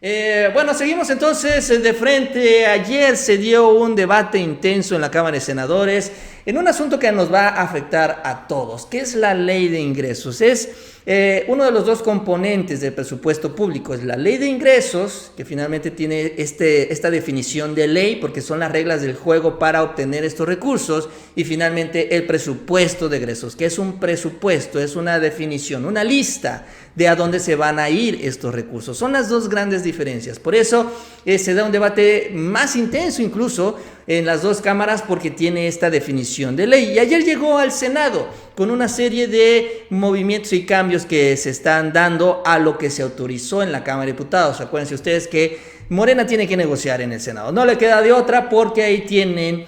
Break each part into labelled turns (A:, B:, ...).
A: Bueno, seguimos entonces de frente. Ayer se dio un debate intenso en la Cámara de Senadores en un asunto que nos va a afectar a todos, que es la ley de ingresos. Es uno de los dos componentes del presupuesto público, es la ley de ingresos, que finalmente tiene esta definición de ley, porque son las reglas del juego para obtener estos recursos, y finalmente el presupuesto de egresos, que es un presupuesto, es una definición, una lista de a dónde se van a ir estos recursos. Son las dos grandes diferencias. Por eso se da un debate más intenso incluso en las dos cámaras, porque tiene esta definición de ley. Y ayer llegó al Senado con una serie de movimientos y cambios que se están dando a lo que se autorizó en la Cámara de Diputados. Acuérdense ustedes que Morena tiene que negociar en el Senado. No le queda de otra, porque ahí tienen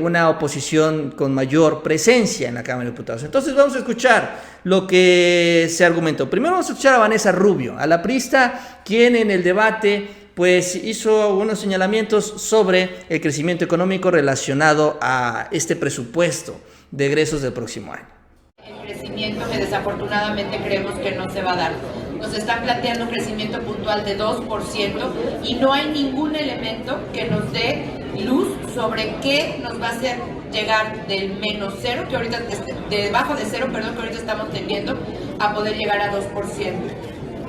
A: una oposición con mayor presencia en la Cámara de Diputados. Entonces vamos a escuchar lo que se argumentó. Primero vamos a escuchar a Vanessa Rubio, a la priista, quien en el debate pues hizo unos señalamientos sobre el crecimiento económico relacionado a este presupuesto de egresos del próximo año.
B: El crecimiento que desafortunadamente creemos que no se va a dar. Nos están planteando un crecimiento puntual de 2% y no hay ningún elemento que nos dé luz sobre qué nos va a hacer llegar del menos cero, que ahorita, debajo de cero, perdón, que ahorita estamos teniendo, a poder llegar a 2%.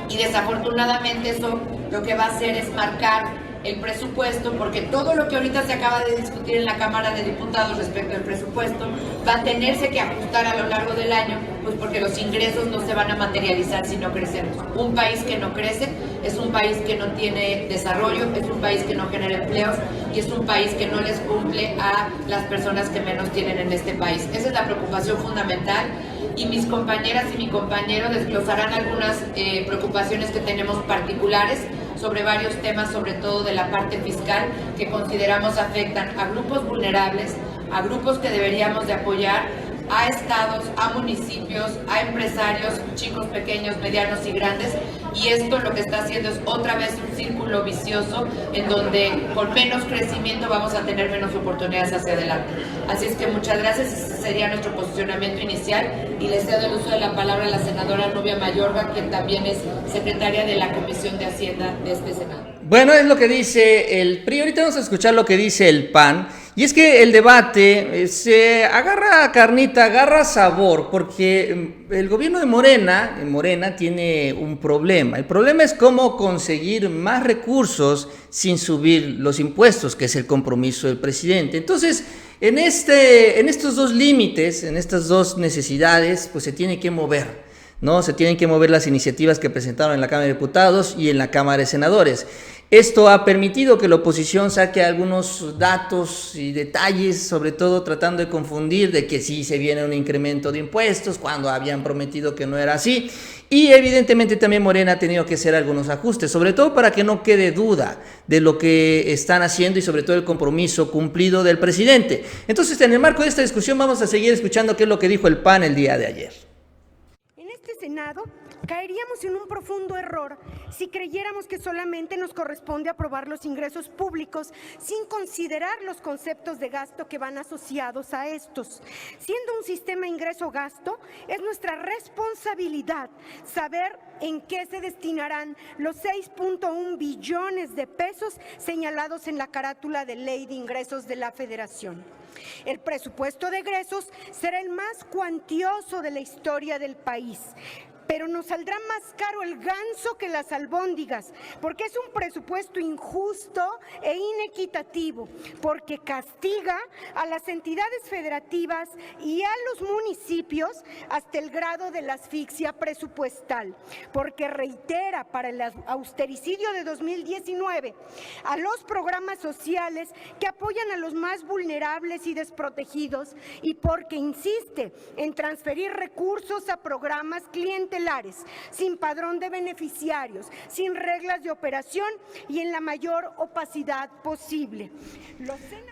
B: Y desafortunadamente eso lo que va a hacer es marcar el presupuesto, porque todo lo que ahorita se acaba de discutir en la Cámara de Diputados respecto al presupuesto va a tenerse que ajustar a lo largo del año, pues porque los ingresos no se van a materializar si no crecemos. Un país que no crece es un país que no tiene desarrollo, es un país que no genera empleos y es un país que no les cumple a las personas que menos tienen en este país. Esa es la preocupación fundamental. Y mis compañeras y mi compañero desglosarán algunas preocupaciones que tenemos particulares sobre varios temas, sobre todo de la parte fiscal, que consideramos afectan a grupos vulnerables, a grupos que deberíamos de apoyar, a estados, a municipios, a empresarios, chicos, pequeños, medianos y grandes. Y esto lo que está haciendo es otra vez un círculo vicioso en donde con menos crecimiento vamos a tener menos oportunidades hacia adelante. Así es que muchas gracias, ese sería nuestro posicionamiento inicial y le cedo el uso de la palabra a la senadora Nubia Mayorga, quien también es secretaria de la Comisión de Hacienda de este Senado.
A: Bueno, es lo que dice el PRI. Ahorita vamos a escuchar lo que dice el PAN. Y es que el debate se agarra carnita, agarra sabor, porque el gobierno de Morena tiene un problema. El problema es cómo conseguir más recursos sin subir los impuestos, que es el compromiso del presidente. Entonces, en estos dos límites, en estas dos necesidades, pues se tiene que mover, ¿no? Se tienen que mover las iniciativas que presentaron en la Cámara de Diputados y en la Cámara de Senadores. Esto ha permitido que la oposición saque algunos datos y detalles, sobre todo tratando de confundir de que sí se viene un incremento de impuestos cuando habían prometido que no era así. Y evidentemente también Morena ha tenido que hacer algunos ajustes, sobre todo para que no quede duda de lo que están haciendo y sobre todo el compromiso cumplido del presidente. Entonces, en el marco de esta discusión vamos a seguir escuchando qué es lo que dijo el PAN el día de ayer.
C: En este Senado caeríamos en un profundo error si creyéramos que solamente nos corresponde aprobar los ingresos públicos sin considerar los conceptos de gasto que van asociados a estos. Siendo un sistema ingreso-gasto, es nuestra responsabilidad saber en qué se destinarán los 6.1 billones de pesos señalados en la carátula de Ley de Ingresos de la Federación. El presupuesto de egresos será el más cuantioso de la historia del país, pero nos saldrá más caro el ganso que las albóndigas, porque es un presupuesto injusto e inequitativo, porque castiga a las entidades federativas y a los municipios hasta el grado de la asfixia presupuestal, porque reitera para el austericidio de 2019 a los programas sociales que apoyan a los más vulnerables y desprotegidos, y porque insiste en transferir recursos a programas clientelares sin padrón de beneficiarios, sin reglas de operación y en la mayor opacidad posible.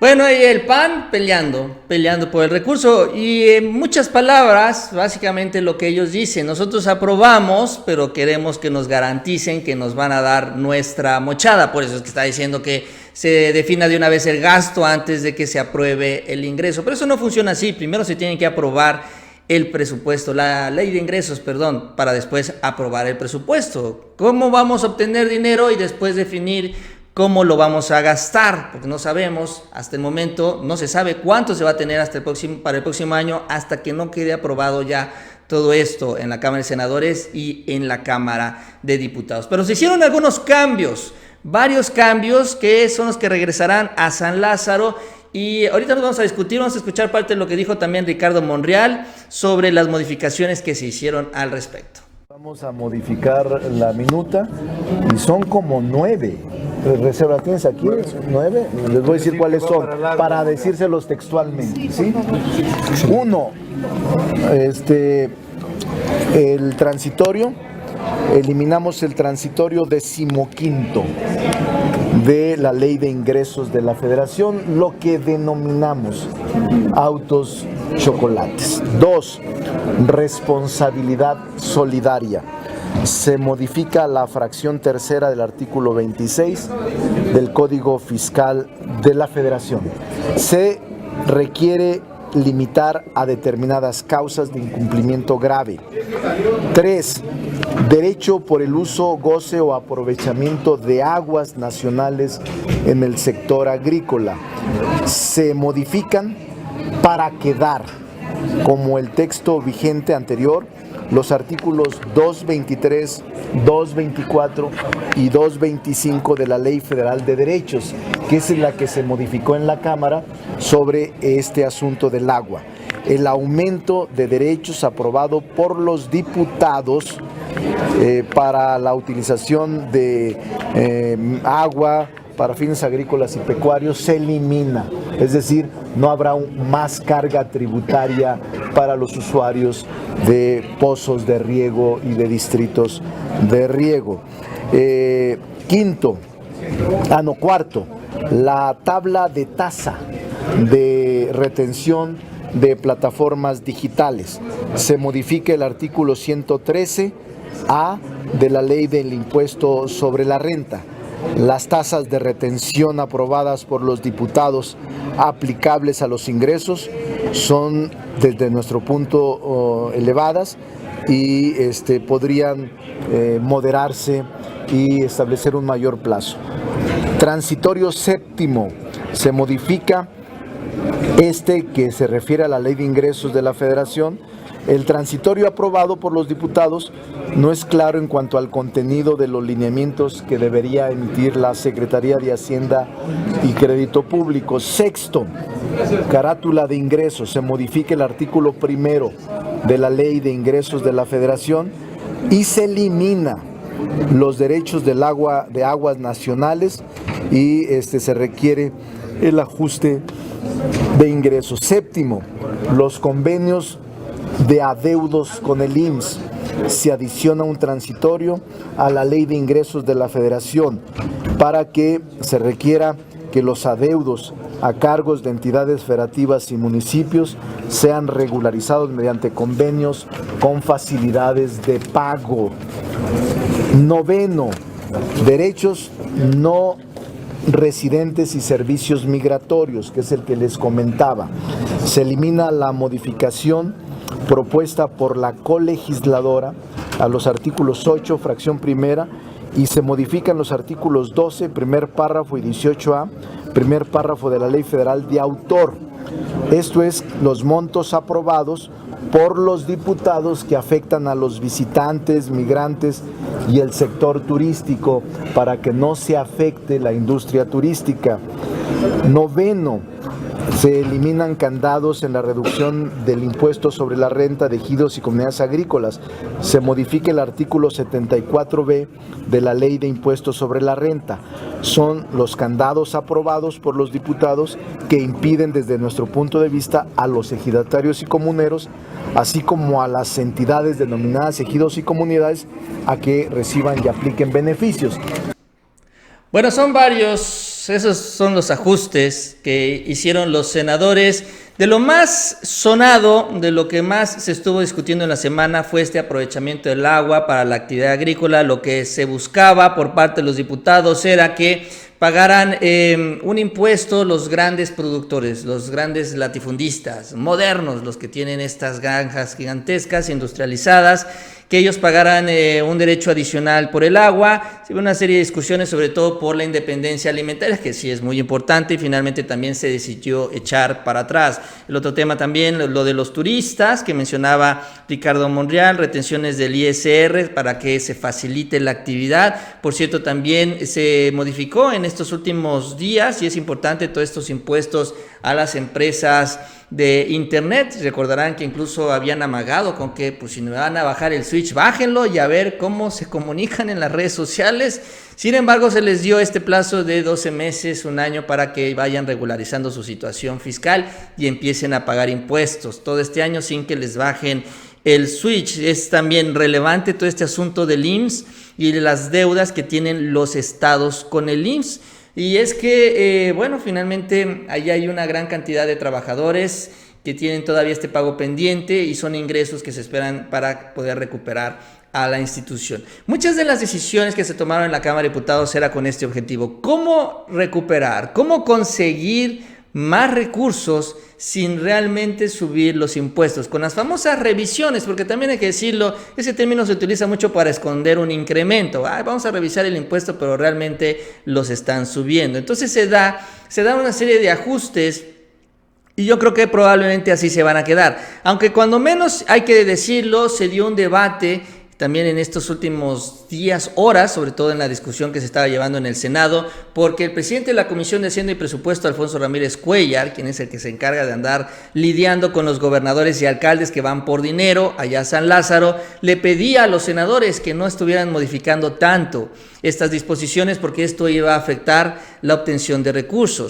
A: Bueno, y el PAN peleando por el recurso, y en muchas palabras, básicamente lo que ellos dicen: nosotros aprobamos, pero queremos que nos garanticen que nos van a dar nuestra mochada. Por eso es que está diciendo que se defina de una vez el gasto antes de que se apruebe el ingreso. Pero eso no funciona así. Primero se tienen que aprobar el presupuesto, la ley de ingresos, perdón, para después aprobar el presupuesto. ¿Cómo vamos a obtener dinero y después definir cómo lo vamos a gastar? Porque no sabemos, hasta el momento no se sabe cuánto se va a tener para el próximo año, hasta que no quede aprobado ya todo esto en la Cámara de Senadores y en la Cámara de Diputados. Pero se hicieron algunos cambios, varios cambios que son los que regresarán a San Lázaro. Y ahorita nos vamos a discutir, vamos a escuchar parte de lo que dijo también Ricardo Monreal sobre las modificaciones que se hicieron al respecto.
D: Vamos a modificar la minuta y son como 9. Reserva, ¿tienes aquí? 9. Les voy a decir cuáles son para decírselos textualmente, ¿sí? 1. El transitorio. Eliminamos el transitorio 15º de la Ley de Ingresos de la Federación, lo que denominamos autos chocolates. 2. Responsabilidad solidaria. Se modifica la fracción tercera del artículo 26 del Código Fiscal de la Federación. Se requiere limitar a determinadas causas de incumplimiento grave. 3. Derecho por el uso, goce o aprovechamiento de aguas nacionales en el sector agrícola. Se modifican para quedar como el texto vigente anterior los artículos 223, 224 y 225 de la Ley Federal de Derechos, que es la que se modificó en la Cámara sobre este asunto del agua. El aumento de derechos aprobado por los diputados para la utilización de agua para fines agrícolas y pecuarios se elimina, es decir, no habrá más carga tributaria para los usuarios de pozos de riego y de distritos de riego. Cuarto, la tabla de tasa de retención de plataformas digitales. Se modifica el artículo 113A de la Ley del Impuesto sobre la Renta. Las tasas de retención aprobadas por los diputados aplicables a los ingresos son, desde nuestro punto, elevadas y podrían moderarse y establecer un mayor plazo. Transitorio séptimo, se modifica que se refiere a la Ley de Ingresos de la Federación. El transitorio aprobado por los diputados no es claro en cuanto al contenido de los lineamientos que debería emitir la Secretaría de Hacienda y Crédito Público. Sexto, carátula de ingresos. Se modifica el artículo 1 de la Ley de Ingresos de la Federación y se elimina los derechos del agua, de aguas nacionales, y se requiere el ajuste de ingresos. Séptimo, los convenios de adeudos con el IMSS. Se adiciona un transitorio a la Ley de Ingresos de la Federación para que se requiera que los adeudos a cargos de entidades federativas y municipios sean regularizados mediante convenios con facilidades de pago. Noveno, derechos no residentes y servicios migratorios, que es el que les comentaba. Se elimina la modificación propuesta por la colegisladora a los artículos 8, fracción primera, y se modifican los artículos 12, primer párrafo, y 18A, primer párrafo de la Ley Federal de Autor. Esto es, los montos aprobados por los diputados que afectan a los visitantes, migrantes y el sector turístico, para que no se afecte la industria turística. Noveno, se eliminan candados en la reducción del impuesto sobre la renta de ejidos y comunidades agrícolas. Se modifica el artículo 74B de la Ley de Impuestos sobre la Renta. Son los candados aprobados por los diputados que impiden, desde nuestro punto de vista, a los ejidatarios y comuneros, así como a las entidades denominadas ejidos y comunidades, a que reciban y apliquen beneficios.
A: Bueno, son varios esos son los ajustes que hicieron los senadores. De lo más sonado, de lo que más se estuvo discutiendo en la semana fue este aprovechamiento del agua para la actividad agrícola. Lo que se buscaba por parte de los diputados era que pagaran un impuesto los grandes productores, los grandes latifundistas, modernos, los que tienen estas granjas gigantescas, industrializadas, que ellos pagaran un derecho adicional por el agua. Se hubo una serie de discusiones, sobre todo por la independencia alimentaria, que sí es muy importante, y finalmente también se decidió echar para atrás. El otro tema también, lo de los turistas, que mencionaba Ricardo Monreal, retenciones del ISR para que se facilite la actividad. Por cierto, también se modificó en estos últimos días, y es importante, todos estos impuestos a las empresas de internet. Recordarán que incluso habían amagado con que pues si no van a bajar el switch, bájenlo y a ver cómo se comunican en las redes sociales. Sin embargo, se les dio este plazo de 12 meses, un año, para que vayan regularizando su situación fiscal y empiecen a pagar impuestos todo este año sin que les bajen el switch. Es también relevante todo este asunto del IMSS y de las deudas que tienen los estados con el IMSS. Y es que, finalmente ahí hay una gran cantidad de trabajadores que tienen todavía este pago pendiente y son ingresos que se esperan para poder recuperar a la institución. Muchas de las decisiones que se tomaron en la Cámara de Diputados era con este objetivo: cómo recuperar, cómo conseguir más recursos sin realmente subir los impuestos, con las famosas revisiones, porque también hay que decirlo, ese término se utiliza mucho para esconder un incremento. Vamos a revisar el impuesto, pero realmente los están subiendo. Entonces se da una serie de ajustes, y yo creo que probablemente así se van a quedar. Aunque cuando menos, hay que decirlo, se dio un debate también en estos últimos días, horas, sobre todo en la discusión que se estaba llevando en el Senado, porque el presidente de la Comisión de Hacienda y Presupuesto, Alfonso Ramírez Cuellar, quien es el que se encarga de andar lidiando con los gobernadores y alcaldes que van por dinero allá a San Lázaro, le pedía a los senadores que no estuvieran modificando tanto estas disposiciones, porque esto iba a afectar la obtención de recursos.